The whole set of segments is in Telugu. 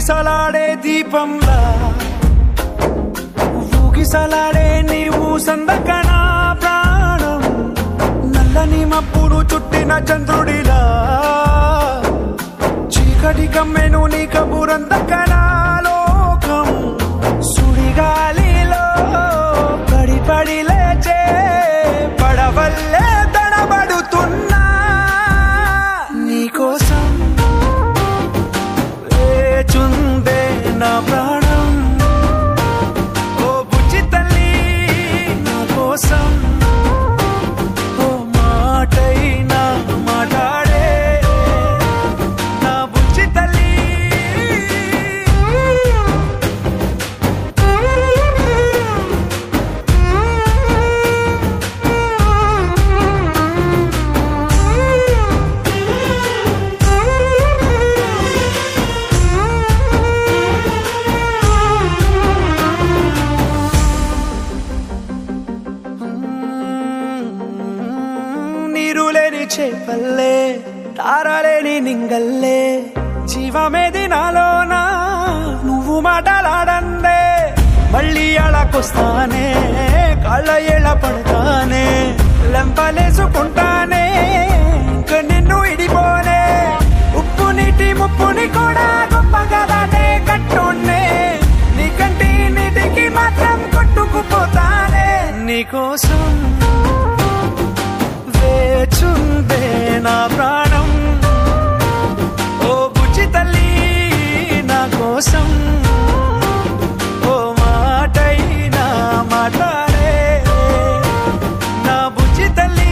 ఊగిసలాడే దీపంలా ఊగిసలాడే నీవు సందకన ప్రాణం నల్లని మబ్బును చుట్టిన చంద్రుడిలా చీకటి కమ్మెను నీ కబురందకన లోకం సుడిగాలిలో పడి పడి లేచే పడవల్లే తడబడుతున్నా నీకోసం వేచుందే నా ప్రాణం ఓ బుజ్జి తల్లి నా కోసం ఓ మాటైనా మాట్లాడే నా బుజ్జి తల్లి నీరులేని చేపల్లే తారలేని నింగల్లే జీవమేది నాలోనా నువ్వు మాటలాడందే మళ్ళీ అళకొస్తానే కాళ్ళ ఏళ్ళ పడతానే లెంపలేసుకుంటానే ఇంక నిన్ను ఇడిపోనే ఉప్పు నీటి ముప్పుని కూడా గొప్పగా దాటే కట్టునే నీ కంటి నీటికి మాత్రం కొట్టుకుపోతానే నీకోసం వేచుందే నా ప్రాణం ఓ బుజ్జి తల్లి నా కోసం ఓ మాటైనా మాట్లాడే నా బుజ్జి తల్లి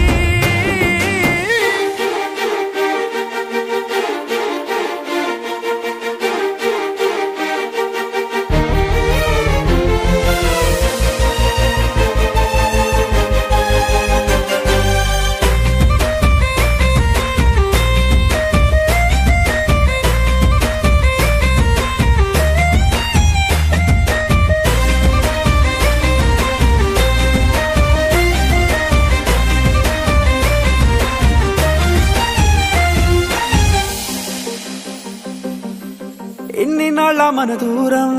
ఎన్ని నాళ్ళ మన దూరం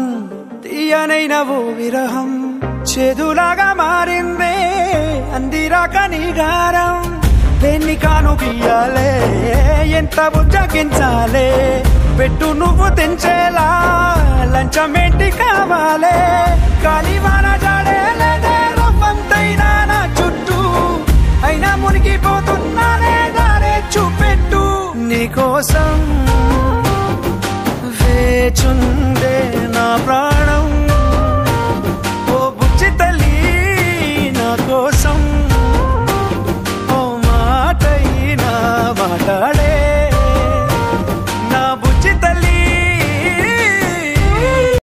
తీయనైన ఓ విరహం చేదులాగా మారిందే అందిరాక నీగారం దేన్ని కాను బియ్యాలే ఎంత బుజ్జగించాలే పెట్టు నువ్వు తెంచేలా లంచమేంటి కావాలే కాలివాన జాడేలేదే రవ్వంతైనా నా చుట్టూ అయినా మునిగిపోతున్నానే దారే చూపెట్టు నీకోసం వేచుందే